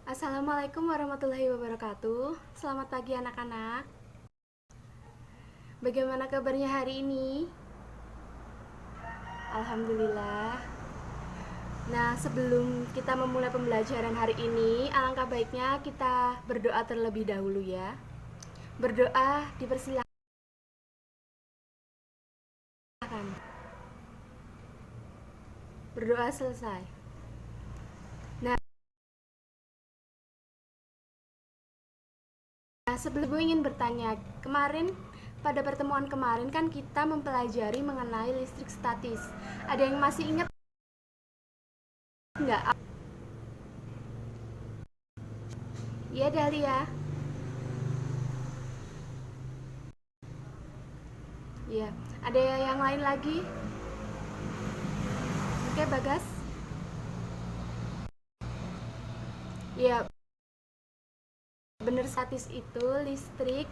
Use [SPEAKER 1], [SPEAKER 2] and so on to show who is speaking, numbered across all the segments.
[SPEAKER 1] Assalamualaikum warahmatullahi wabarakatuh. Selamat pagi anak-anak. Bagaimana kabarnya hari ini? Alhamdulillah. Nah, sebelum kita memulai pembelajaran hari ini, alangkah baiknya kita berdoa terlebih dahulu ya. Berdoa dipersilahkan. Berdoa selesai. Nah, sebelum gue ingin bertanya, pada pertemuan kemarin kan kita mempelajari mengenai listrik statis. Ada yang masih ingat nggak? Iya, Dahlia. Iya. Ada yang lain lagi? Oke, Bagas. Ya, benar, statis itu listrik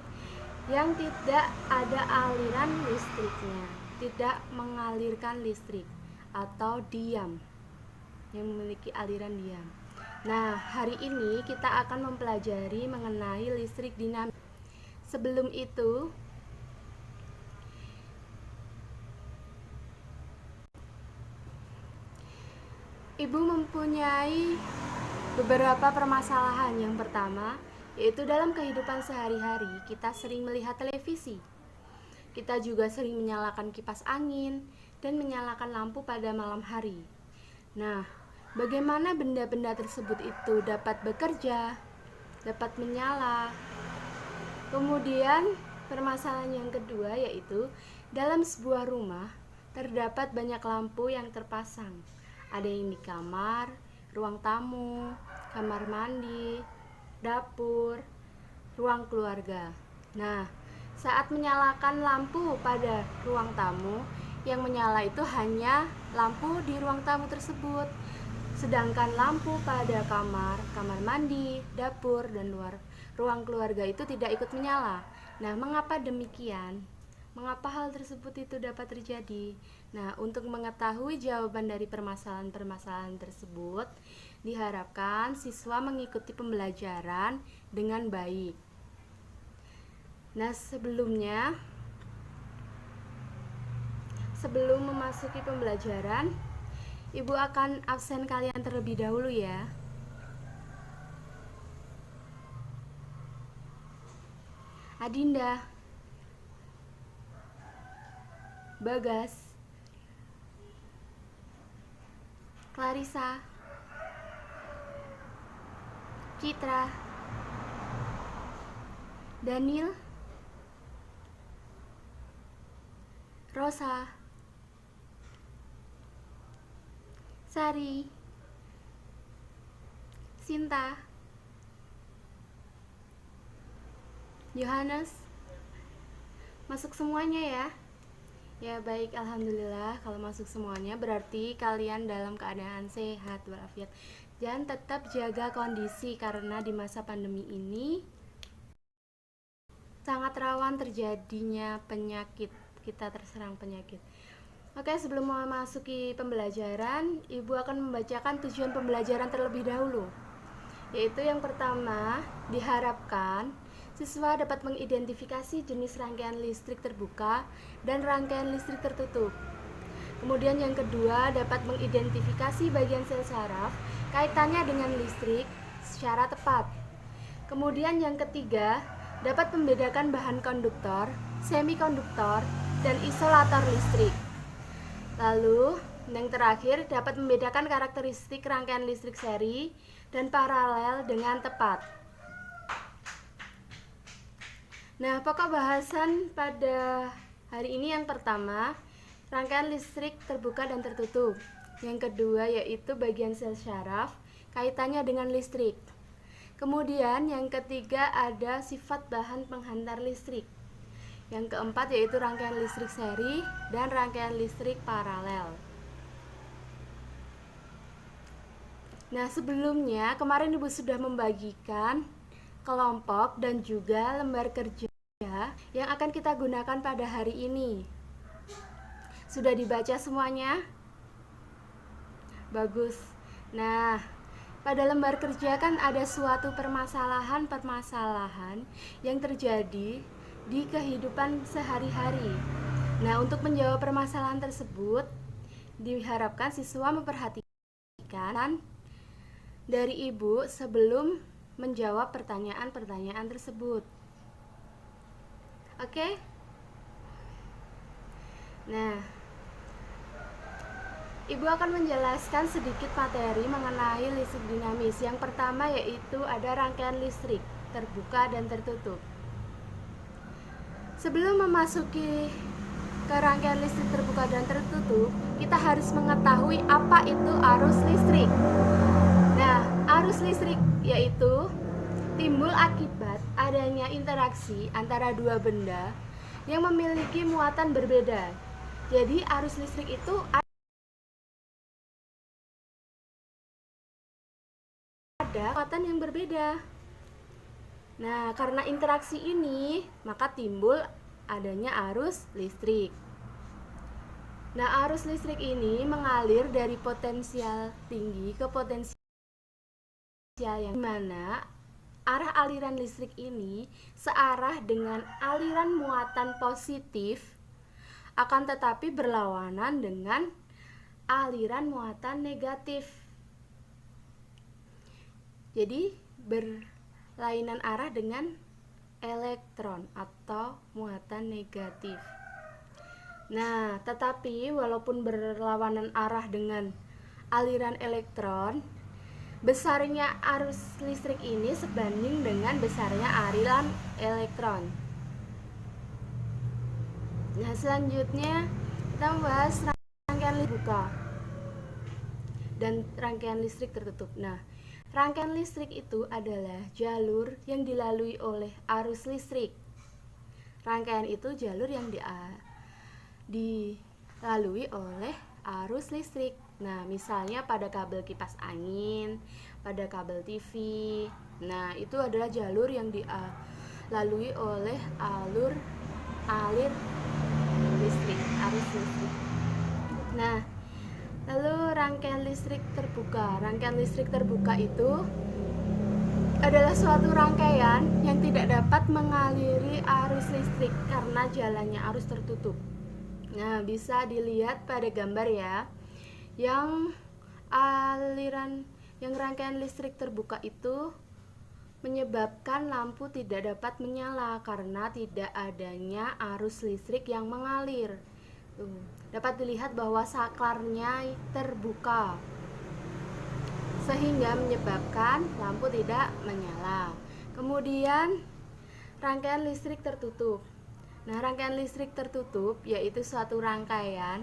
[SPEAKER 1] yang tidak ada aliran listriknya, tidak mengalirkan listrik atau diam, yang memiliki aliran diam. Nah, hari ini kita akan mempelajari mengenai listrik dinamis. Sebelum itu, Ibu mempunyai beberapa permasalahan. Yang pertama, yaitu dalam kehidupan sehari-hari kita sering melihat televisi. Kita juga sering menyalakan kipas angin dan menyalakan lampu pada malam hari. Nah, bagaimana benda-benda tersebut itu dapat bekerja, dapat menyala? Kemudian, permasalahan yang kedua yaitu dalam sebuah rumah terdapat banyak lampu yang terpasang. Ada yang di kamar, ruang tamu, kamar mandi, dapur, ruang keluarga. Nah, saat menyalakan lampu pada ruang tamu, yang menyala itu hanya lampu di ruang tamu tersebut. Sedangkan lampu pada kamar, kamar mandi, dapur, dan ruang keluarga itu tidak ikut menyala. Nah, mengapa demikian? Mengapa hal tersebut itu dapat terjadi? Nah, untuk mengetahui jawaban dari permasalahan-permasalahan tersebut, diharapkan siswa mengikuti pembelajaran dengan baik. Nah, sebelum memasuki pembelajaran, Ibu akan absen kalian terlebih dahulu ya. Adinda, Bagas, Clarissa, Citra, Daniel, Rosa, Sari, Sinta, Yohanes. Masuk semuanya ya. Ya baik, alhamdulillah. Kalau masuk semuanya berarti kalian dalam keadaan sehat walafiat. Dan tetap jaga kondisi karena di masa pandemi ini sangat rawan terjadinya penyakit. Kita terserang penyakit. Oke, sebelum memasuki pembelajaran, Ibu akan membacakan tujuan pembelajaran terlebih dahulu. Yaitu yang pertama, diharapkan siswa dapat mengidentifikasi jenis rangkaian listrik terbuka dan rangkaian listrik tertutup. Kemudian yang kedua, dapat mengidentifikasi bagian sel saraf kaitannya dengan listrik secara tepat. Kemudian yang ketiga, dapat membedakan bahan konduktor, semikonduktor, dan isolator listrik. Lalu, yang terakhir, dapat membedakan karakteristik rangkaian listrik seri dan paralel dengan tepat. Nah, pokok bahasan pada hari ini yang pertama, rangkaian listrik terbuka dan tertutup. Yang kedua yaitu bagian sel syaraf, kaitannya dengan listrik. Kemudian yang ketiga ada sifat bahan penghantar listrik. Yang keempat yaitu rangkaian listrik seri dan rangkaian listrik paralel. Nah, sebelumnya kemarin Ibu sudah membagikan kelompok dan juga lembar kerja yang akan kita gunakan pada hari ini. Sudah dibaca semuanya? Bagus. Nah, pada lembar kerja kan ada suatu permasalahan-permasalahan yang terjadi di kehidupan sehari-hari. Nah, untuk menjawab permasalahan tersebut, diharapkan siswa memperhatikan dari ibu sebelum menjawab pertanyaan-pertanyaan tersebut. Oke? Nah, ibu akan menjelaskan sedikit materi mengenai listrik dinamis. Yang pertama yaitu ada rangkaian listrik terbuka dan tertutup. Sebelum memasuki ke rangkaian listrik terbuka dan tertutup, kita harus mengetahui apa itu arus listrik. Nah, arus listrik yaitu timbul akibat adanya interaksi antara dua benda yang memiliki muatan berbeda. Jadi, arus listrik itu ada muatan yang berbeda. Nah, karena interaksi ini, maka timbul adanya arus listrik. Nah, arus listrik ini mengalir dari potensial tinggi ke potensial yang mana arah aliran listrik ini searah dengan aliran muatan positif, akan tetapi berlawanan dengan aliran muatan negatif. Jadi berlainan arah dengan elektron atau muatan negatif. Nah, tetapi walaupun berlawanan arah dengan aliran elektron, besarnya arus listrik ini sebanding dengan besarnya aliran elektron. Nah, selanjutnya kita membahas rangkaian listrik terbuka dan rangkaian listrik tertutup. Nah, rangkaian listrik itu adalah jalur yang dilalui oleh arus listrik. Rangkaian itu jalur yang dilalui oleh arus listrik. Nah, misalnya pada kabel kipas angin, pada kabel TV. Nah, itu adalah jalur yang dilalui oleh alir listrik, arus listrik. Nah, lalu rangkaian listrik terbuka. Rangkaian listrik terbuka itu adalah suatu rangkaian yang tidak dapat mengaliri arus listrik karena jalannya arus tertutup. Nah, bisa dilihat pada gambar ya. Yang rangkaian listrik terbuka itu menyebabkan lampu tidak dapat menyala karena tidak adanya arus listrik yang mengalir. Dapat dilihat bahwa saklarnya terbuka sehingga menyebabkan lampu tidak menyala. Kemudian rangkaian listrik tertutup. Nah, rangkaian listrik tertutup yaitu suatu rangkaian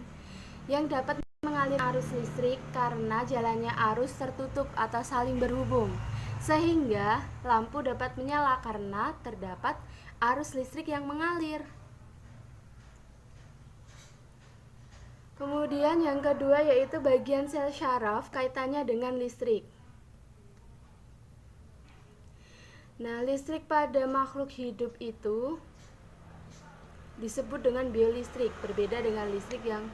[SPEAKER 1] yang dapat mengalir arus listrik karena jalannya arus tertutup atau saling berhubung, sehingga lampu dapat menyala karena terdapat arus listrik yang mengalir. Kemudian yang kedua yaitu bagian sel syaraf kaitannya dengan listrik. Nah, listrik pada makhluk hidup itu disebut dengan biolistrik, berbeda dengan listrik yang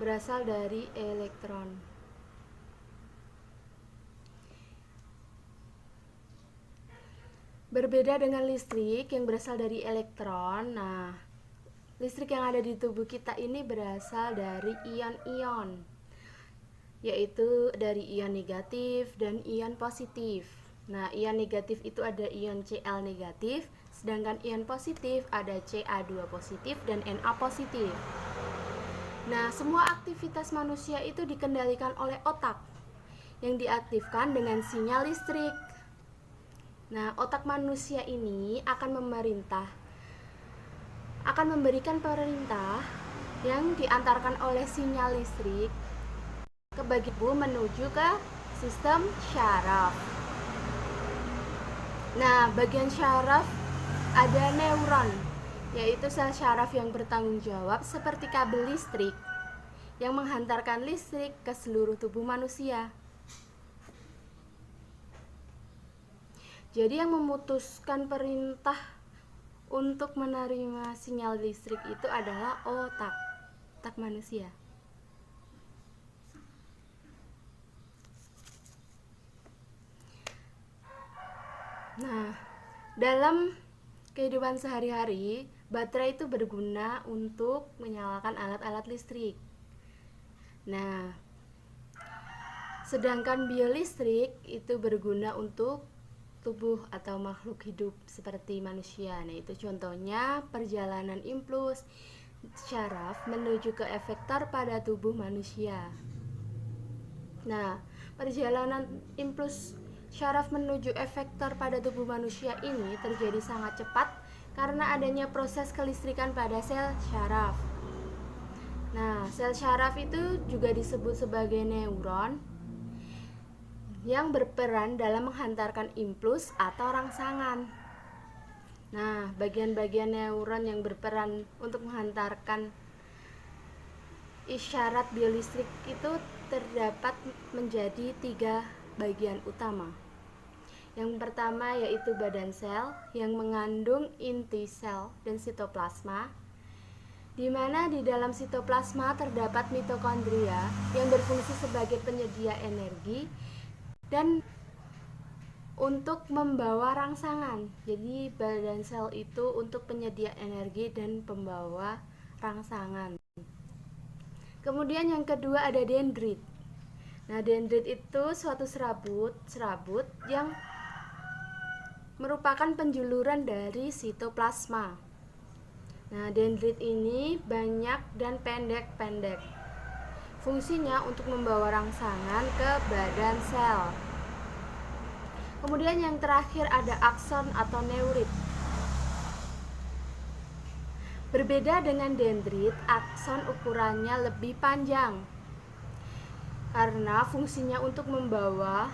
[SPEAKER 1] berasal dari elektron. Berbeda dengan listrik yang berasal dari elektron. Nah, listrik yang ada di tubuh kita ini berasal dari ion-ion, yaitu dari ion negatif dan ion positif. Nah, ion negatif itu ada ion Cl negatif, sedangkan ion positif ada Ca2 positif dan Na positif. Nah, semua aktivitas manusia itu dikendalikan oleh otak yang diaktifkan dengan sinyal listrik. Nah, otak manusia ini akan memberikan perintah yang diantarkan oleh sinyal listrik ke bagian tubuh menuju ke sistem syaraf. Nah, bagian syaraf ada neuron, yaitu sel syaraf yang bertanggung jawab seperti kabel listrik yang menghantarkan listrik ke seluruh tubuh manusia. Jadi yang memutuskan perintah untuk menerima sinyal listrik itu adalah otak manusia. Nah, dalam kehidupan sehari-hari, baterai itu berguna untuk menyalakan alat-alat listrik. Nah, sedangkan biolistrik itu berguna untuk tubuh atau makhluk hidup seperti manusia. Nah, itu contohnya perjalanan impuls syaraf menuju ke efektor pada tubuh manusia. Nah, perjalanan impuls syaraf menuju efektor pada tubuh manusia ini terjadi sangat cepat karena adanya proses kelistrikan pada sel syaraf. Nah, sel syaraf itu juga disebut sebagai neuron yang berperan dalam menghantarkan impuls atau rangsangan. Nah, bagian-bagian neuron yang berperan untuk menghantarkan isyarat biolistrik itu terdapat menjadi 3 bagian utama. Yang pertama yaitu badan sel yang mengandung inti sel dan sitoplasma, di mana di dalam sitoplasma terdapat mitokondria yang berfungsi sebagai penyedia energi dan untuk membawa rangsangan. Jadi badan sel itu untuk penyedia energi dan pembawa rangsangan. Kemudian yang kedua ada dendrit. Nah, dendrit itu suatu serabut yang merupakan penjuluran dari sitoplasma. Nah, dendrit ini banyak dan pendek-pendek. Fungsinya untuk membawa rangsangan ke badan sel. Kemudian yang terakhir ada akson atau neurit. Berbeda dengan dendrit, akson ukurannya lebih panjang karena fungsinya untuk membawa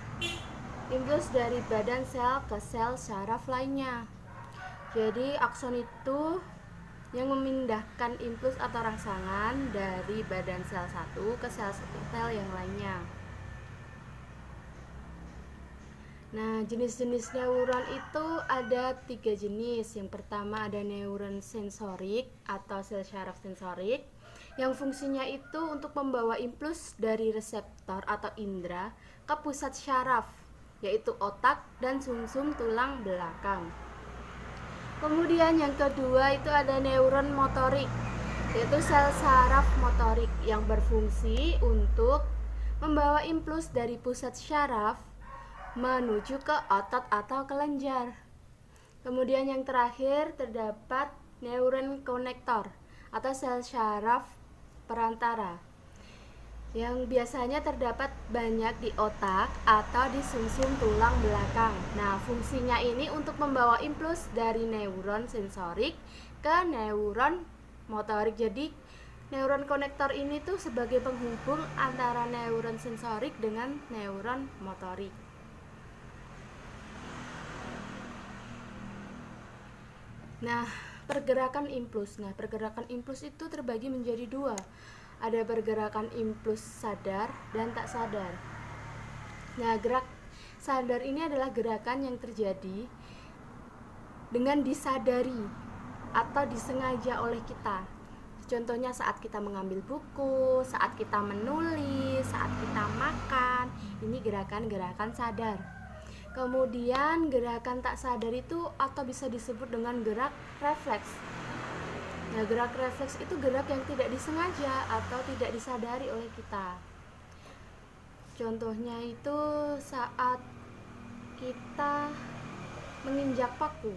[SPEAKER 1] impuls dari badan sel ke sel syaraf lainnya. Jadi akson itu yang memindahkan impuls atau rangsangan dari badan sel satu ke sel yang lainnya. Nah, jenis-jenis neuron itu ada 3 jenis. Yang pertama ada neuron sensorik atau sel syaraf sensorik, yang fungsinya itu untuk membawa impuls dari reseptor atau indera ke pusat syaraf, yaitu otak dan sumsum tulang belakang. Kemudian yang kedua itu ada neuron motorik, yaitu sel saraf motorik yang berfungsi untuk membawa impuls dari pusat syaraf menuju ke otot atau kelenjar. Kemudian yang terakhir terdapat neuron konektor atau sel syaraf perantara yang biasanya terdapat banyak di otak atau di sumsum tulang belakang. Nah, fungsinya ini untuk membawa impuls dari neuron sensorik ke neuron motorik. Jadi, neuron konektor ini tuh sebagai penghubung antara neuron sensorik dengan neuron motorik. Nah, pergerakan impuls. Nah, pergerakan impuls itu terbagi menjadi 2. Ada pergerakan impuls sadar dan tak sadar. Nah, gerak sadar ini adalah gerakan yang terjadi dengan disadari atau disengaja oleh kita. Contohnya saat kita mengambil buku, saat kita menulis, saat kita makan. Ini gerakan-gerakan sadar. Kemudian gerakan tak sadar itu atau bisa disebut dengan gerak refleks. Nah, gerak refleks itu gerak yang tidak disengaja atau tidak disadari oleh kita. Contohnya itu saat kita menginjak paku,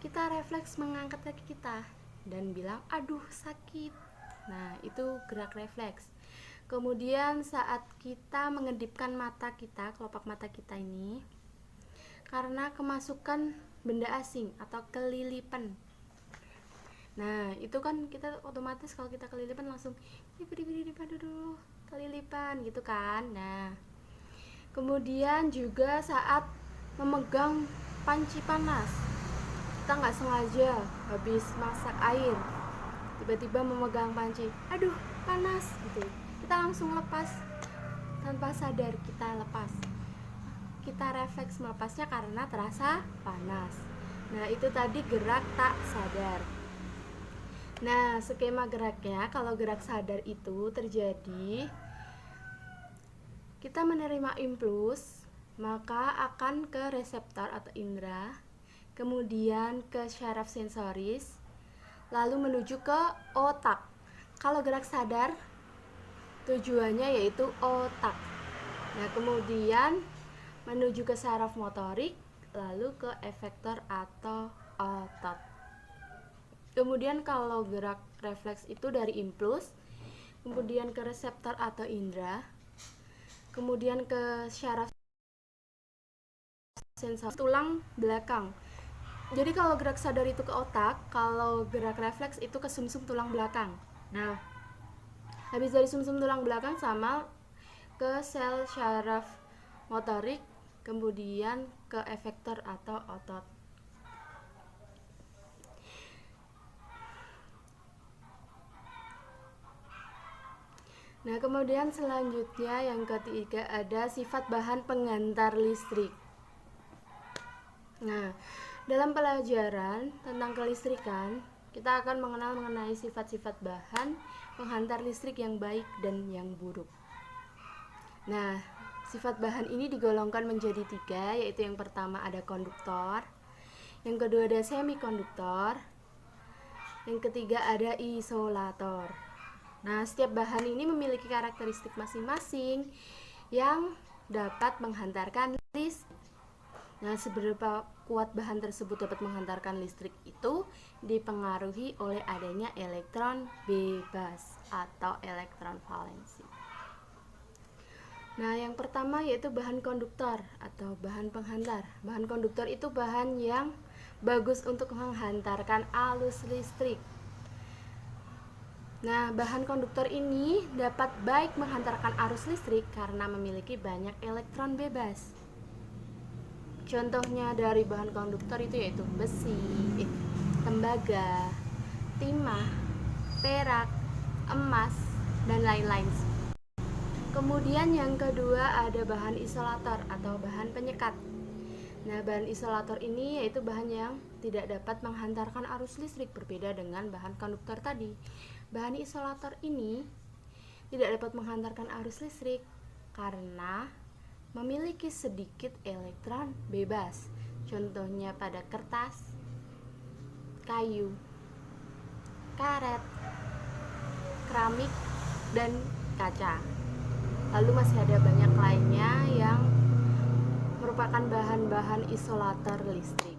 [SPEAKER 1] kita refleks mengangkat kaki kita dan bilang, aduh sakit. Nah, itu gerak refleks. Kemudian saat kita mengedipkan mata kita, kelopak mata kita ini, karena kemasukan benda asing atau kelilipan. Nah, itu kan kita otomatis kalau kita kelilipan langsung dulu kelilipan gitu kan. Nah, kemudian juga saat memegang panci panas, kita nggak sengaja habis masak air, tiba-tiba memegang panci, aduh panas gitu, kita langsung lepas tanpa sadar, kita lepas, kita refleks melepasnya karena terasa panas. Nah, itu tadi gerak tak sadar. Nah, skema geraknya, kalau gerak sadar itu terjadi kita menerima impuls maka akan ke reseptor atau indera, kemudian ke syaraf sensoris, lalu menuju ke otak. Kalau gerak sadar, tujuannya yaitu otak. Nah, kemudian menuju ke saraf motorik, lalu ke efektor atau otot. Kemudian kalau gerak refleks itu dari impuls, kemudian ke reseptor atau indera, kemudian ke syaraf sensor tulang belakang. Jadi kalau gerak sadar itu ke otak, kalau gerak refleks itu ke sumsum tulang belakang. Nah, habis dari sumsum tulang belakang sama ke sel syaraf motorik, kemudian ke efektor atau otot. Nah, kemudian selanjutnya yang ketiga ada sifat bahan penghantar listrik. Nah, dalam pelajaran tentang kelistrikan, kita akan mengenai sifat-sifat bahan penghantar listrik yang baik dan yang buruk. Nah, sifat bahan ini digolongkan menjadi 3, yaitu yang pertama ada konduktor, yang kedua ada semikonduktor, yang ketiga ada isolator. Nah, setiap bahan ini memiliki karakteristik masing-masing yang dapat menghantarkan listrik. Nah, seberapa kuat bahan tersebut dapat menghantarkan listrik itu dipengaruhi oleh adanya elektron bebas atau elektron valensi. Nah, yang pertama yaitu bahan konduktor atau bahan penghantar. Bahan konduktor itu bahan yang bagus untuk menghantarkan arus listrik. Nah, bahan konduktor ini dapat baik menghantarkan arus listrik karena memiliki banyak elektron bebas. Contohnya dari bahan konduktor itu yaitu besi, tembaga, timah, perak, emas, dan lain-lain. Kemudian yang kedua ada bahan isolator atau bahan penyekat. Nah, bahan isolator ini yaitu bahan yang tidak dapat menghantarkan arus listrik, berbeda dengan bahan konduktor tadi. Bahan isolator ini tidak dapat menghantarkan arus listrik karena memiliki sedikit elektron bebas. Contohnya pada kertas, kayu, karet, keramik, dan kaca. Lalu masih ada banyak lainnya yang merupakan bahan-bahan isolator listrik.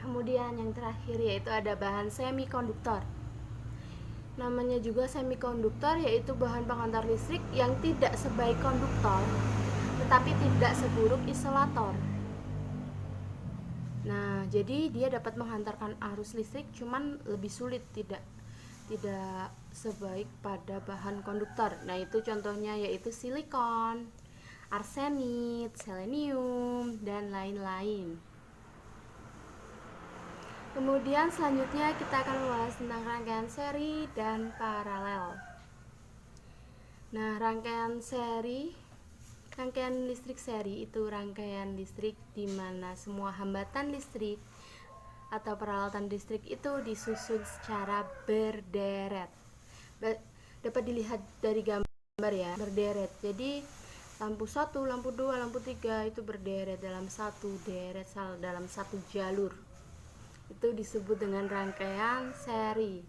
[SPEAKER 1] Kemudian yang terakhir yaitu ada bahan semikonduktor. Namanya juga semikonduktor, yaitu bahan penghantar listrik yang tidak sebaik konduktor tetapi tidak seburuk isolator. Nah, jadi dia dapat menghantarkan arus listrik cuman lebih sulit, tidak sebaik pada bahan konduktor. Nah, itu contohnya yaitu silikon, arsenit, selenium, dan lain-lain. Kemudian selanjutnya kita akan membahas tentang rangkaian seri dan paralel. Nah, rangkaian listrik seri itu rangkaian listrik di mana semua hambatan listrik atau peralatan listrik itu disusun secara berderet. Dapat dilihat dari gambar ya, berderet. Jadi lampu 1, lampu 2, lampu 3 itu berderet dalam satu deret, dalam satu jalur. Itu disebut dengan rangkaian seri.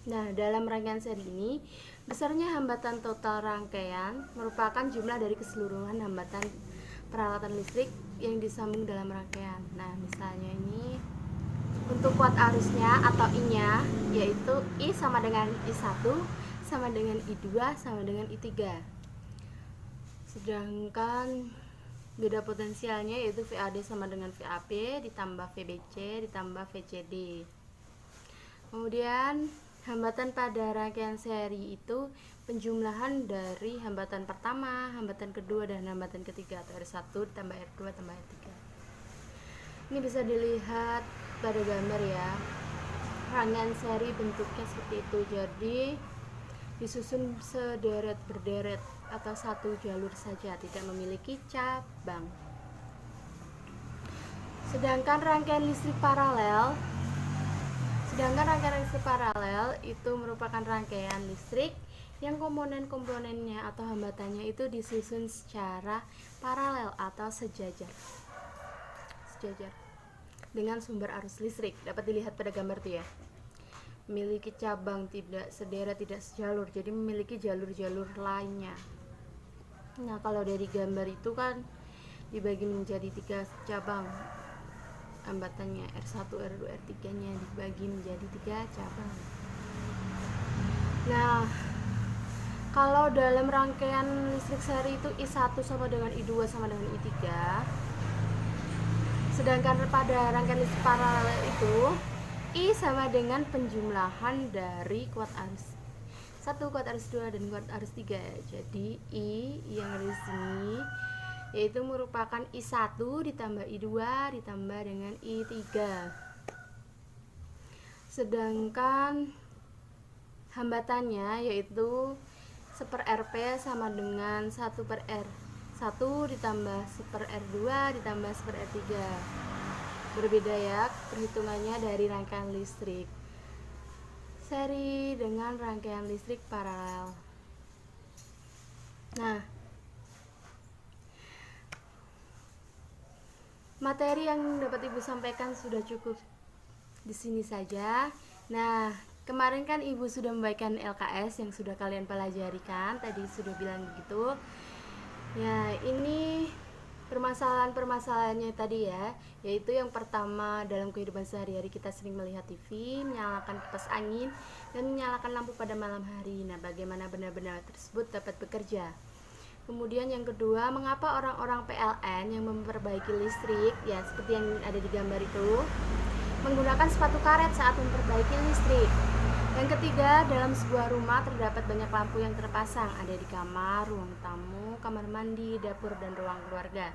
[SPEAKER 1] Nah, dalam rangkaian seri ini, besarnya hambatan total rangkaian merupakan jumlah dari keseluruhan hambatan peralatan listrik yang disambung dalam rangkaian. Nah, misalnya ini untuk kuat arusnya atau I-nya, yaitu I sama dengan I1 sama dengan I2 sama dengan I3. Sedangkan beda potensialnya yaitu VAD sama dengan VAB ditambah VBC ditambah VCD. Kemudian hambatan pada rangkaian seri itu penjumlahan dari hambatan pertama, hambatan kedua, dan hambatan ketiga atau R1 ditambah R2 tambah R3. Ini bisa dilihat pada gambar ya. Rangkaian seri bentuknya seperti itu. Jadi disusun sederet berderet atau satu jalur saja, tidak memiliki cabang. Sedangkan rangkaian listrik paralel Sedangkan rangkaian listrik paralel itu merupakan rangkaian listrik yang komponen-komponennya atau hambatannya itu disusun secara paralel atau sejajar dengan sumber arus listrik. Dapat dilihat pada gambar itu ya. Memiliki cabang tidak sederet, tidak sejalur, jadi memiliki jalur-jalur lainnya. Nah, kalau dari gambar itu kan dibagi menjadi 3 cabang. Hambatannya R1, R2, R3 nya dibagi menjadi 3 cabang. Nah, kalau dalam rangkaian listrik sehari itu I1 sama dengan I2 sama dengan I3. Sedangkan pada rangkaian listrik paralel itu I sama dengan penjumlahan dari kuat arus 1, kuat arus 2, dan kuat arus 3. Jadi I yang ada di sini yaitu merupakan I1 ditambah I2 ditambah dengan I3. Sedangkan hambatannya yaitu 1/Rp sama dengan 1/R1 ditambah 1/R2 ditambah 1/R3. Berbeda ya perhitungannya dari rangkaian listrik seri dengan rangkaian listrik paralel. Nah, materi yang dapat Ibu sampaikan sudah cukup di sini saja. Nah, kemarin kan Ibu sudah membagikan LKS yang sudah kalian pelajari kan, tadi sudah bilang begitu. Ya, ini permasalahan-permasalahannya tadi ya, yaitu yang pertama dalam kehidupan sehari-hari kita sering melihat TV, menyalakan kipas angin, dan menyalakan lampu pada malam hari. Nah, bagaimana benda-benda tersebut dapat bekerja? Kemudian yang kedua, mengapa orang-orang PLN yang memperbaiki listrik, ya seperti yang ada di gambar itu, menggunakan sepatu karet saat memperbaiki listrik? Yang ketiga, dalam sebuah rumah terdapat banyak lampu yang terpasang, ada di kamar, ruang tamu, kamar mandi, dapur, dan ruang keluarga.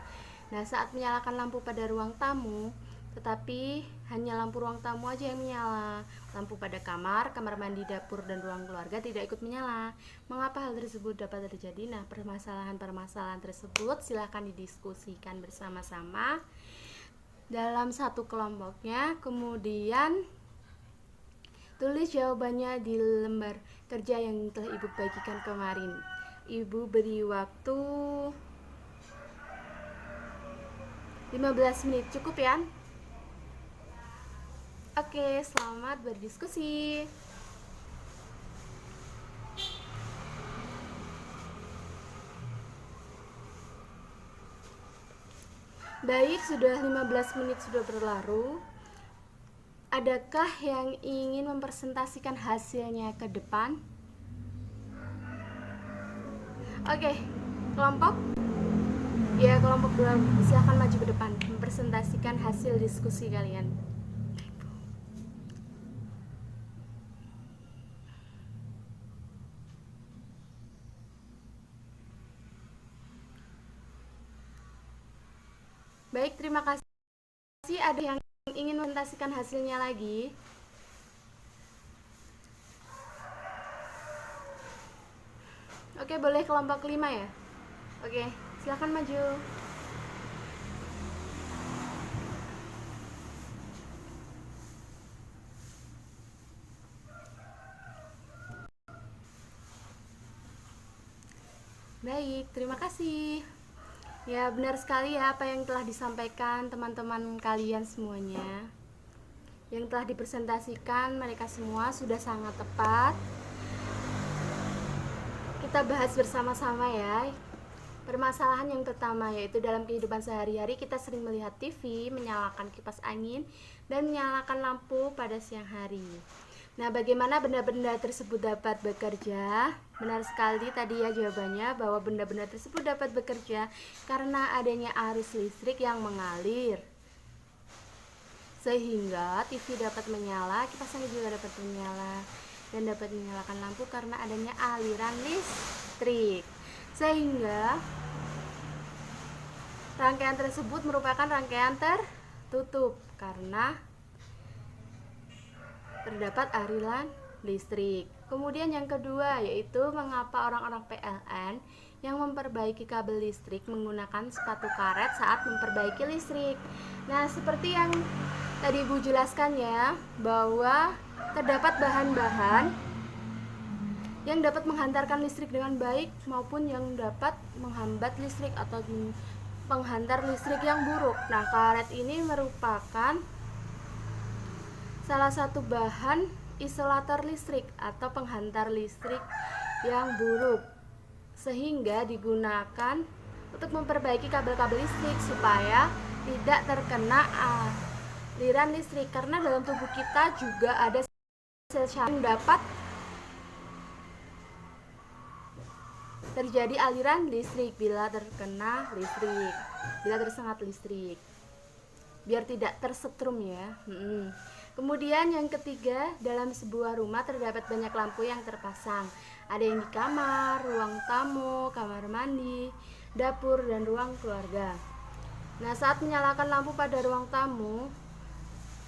[SPEAKER 1] Nah, saat menyalakan lampu pada ruang tamu, tetapi hanya lampu ruang tamu aja yang menyala. Lampu pada kamar, kamar mandi, dapur, dan ruang keluarga tidak ikut menyala. Mengapa hal tersebut dapat terjadi? Nah, permasalahan-permasalahan tersebut silahkan didiskusikan bersama-sama dalam satu kelompoknya. Kemudian tulis jawabannya di lembar kerja yang telah Ibu bagikan kemarin. Ibu beri waktu 15 menit, cukup ya? Oke, selamat berdiskusi. Baik, sudah 15 menit sudah berlalu. Adakah yang ingin mempresentasikan hasilnya ke depan? Oke, kelompok? Ya, kelompok 2 silahkan maju ke depan mempresentasikan hasil diskusi kalian. Baik, terima kasih. Ada yang ingin mempresentasikan hasilnya lagi? Oke, boleh kelompok 5 ya? Oke, silakan maju. Baik, terima kasih. Ya, benar sekali ya apa yang telah disampaikan teman-teman kalian semuanya. Yang telah dipresentasikan mereka semua sudah sangat tepat. Kita bahas bersama-sama ya. Permasalahan yang pertama yaitu dalam kehidupan sehari-hari kita sering melihat TV, menyalakan kipas angin, dan menyalakan lampu pada siang hari. Nah, bagaimana benda-benda tersebut dapat bekerja? Benar sekali tadi ya jawabannya, bahwa benda-benda tersebut dapat bekerja karena adanya arus listrik yang mengalir. Sehingga TV dapat menyala, kipas angin juga dapat menyala, dan dapat menyalakan lampu karena adanya aliran listrik. Sehingga rangkaian tersebut merupakan rangkaian tertutup karena terdapat aliran listrik. Kemudian yang kedua yaitu mengapa orang-orang PLN yang memperbaiki kabel listrik menggunakan sepatu karet saat memperbaiki listrik. Nah, seperti yang Tadi Ibu jelaskan ya, bahwa terdapat bahan-bahan yang dapat menghantarkan listrik dengan baik maupun yang dapat menghambat listrik atau penghantar listrik yang buruk. Nah, karet ini merupakan salah satu bahan isolator listrik atau penghantar listrik yang buruk, sehingga digunakan untuk memperbaiki kabel-kabel listrik supaya tidak terkena aliran listrik, karena dalam tubuh kita juga ada sel yang dapat terjadi aliran listrik bila terkena listrik, bila tersengat listrik, biar tidak tersetrum ya. Kemudian yang ketiga, dalam sebuah rumah terdapat banyak lampu yang terpasang. Ada yang di kamar, ruang tamu, kamar mandi, dapur, dan ruang keluarga. Nah, saat menyalakan lampu pada ruang tamu,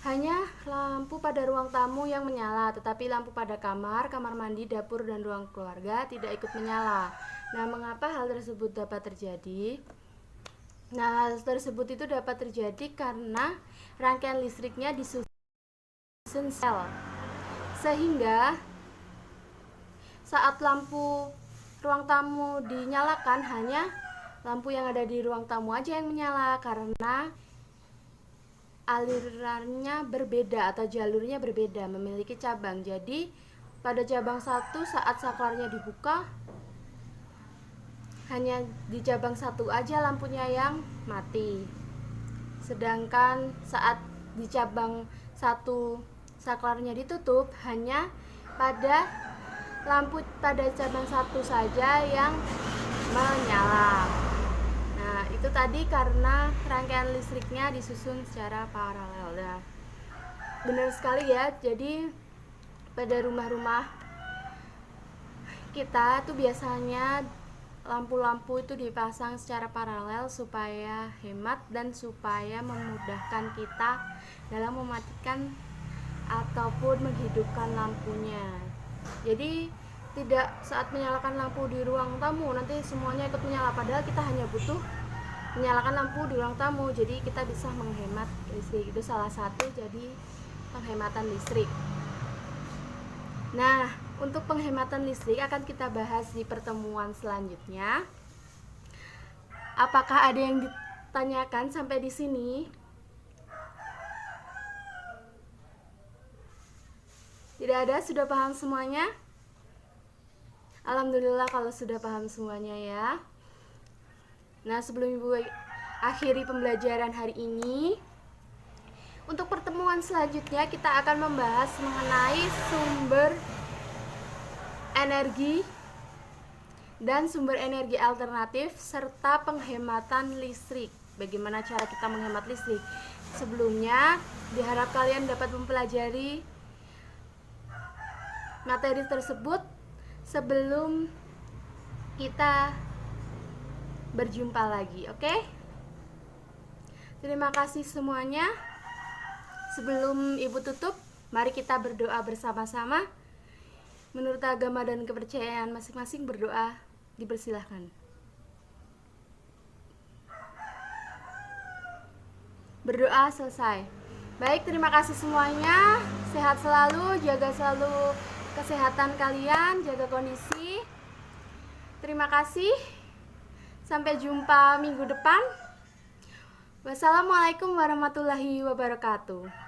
[SPEAKER 1] hanya lampu pada ruang tamu yang menyala, tetapi lampu pada kamar, kamar mandi, dapur, dan ruang keluarga tidak ikut menyala. Nah, mengapa hal tersebut dapat terjadi? Nah, hal tersebut itu dapat terjadi karena rangkaian listriknya disusun sel, sehingga saat lampu ruang tamu dinyalakan, hanya lampu yang ada di ruang tamu aja yang menyala karena alirannya berbeda atau jalurnya berbeda, memiliki cabang. Jadi pada cabang satu saat saklarnya dibuka, hanya di cabang satu aja lampunya yang mati, sedangkan saat di cabang satu saklarnya ditutup, hanya pada lampu pada cabang satu saja yang menyala. Nah, itu tadi karena rangkaian listriknya disusun secara paralel. Nah, benar sekali ya. Jadi pada rumah-rumah kita tuh biasanya lampu-lampu itu dipasang secara paralel supaya hemat dan supaya memudahkan kita dalam mematikan ataupun menghidupkan lampunya. Jadi tidak saat menyalakan lampu di ruang tamu nanti semuanya ikut menyala, padahal kita hanya butuh menyalakan lampu di ruang tamu, jadi kita bisa menghemat listrik. Itu salah satu jadi penghematan listrik. Nah, untuk penghematan listrik akan kita bahas di pertemuan selanjutnya. Apakah ada yang ditanyakan sampai di sini? Tidak ada, sudah paham semuanya? Alhamdulillah kalau sudah paham semuanya ya. Nah, sebelum Ibu akhiri pembelajaran hari ini, untuk pertemuan selanjutnya kita akan membahas mengenai sumber energi dan sumber energi alternatif serta penghematan listrik. Bagaimana cara kita menghemat listrik? Sebelumnya, diharap kalian dapat mempelajari materi tersebut sebelum kita berjumpa lagi, oke? Terima kasih semuanya. Sebelum Ibu tutup, mari kita berdoa bersama-sama. Menurut agama dan kepercayaan masing-masing, berdoa dipersilahkan. Berdoa selesai. Baik, terima kasih semuanya. Sehat selalu, jaga selalu kesehatan kalian, jaga kondisi. Terima kasih. Sampai jumpa minggu depan. Wassalamualaikum warahmatullahi wabarakatuh.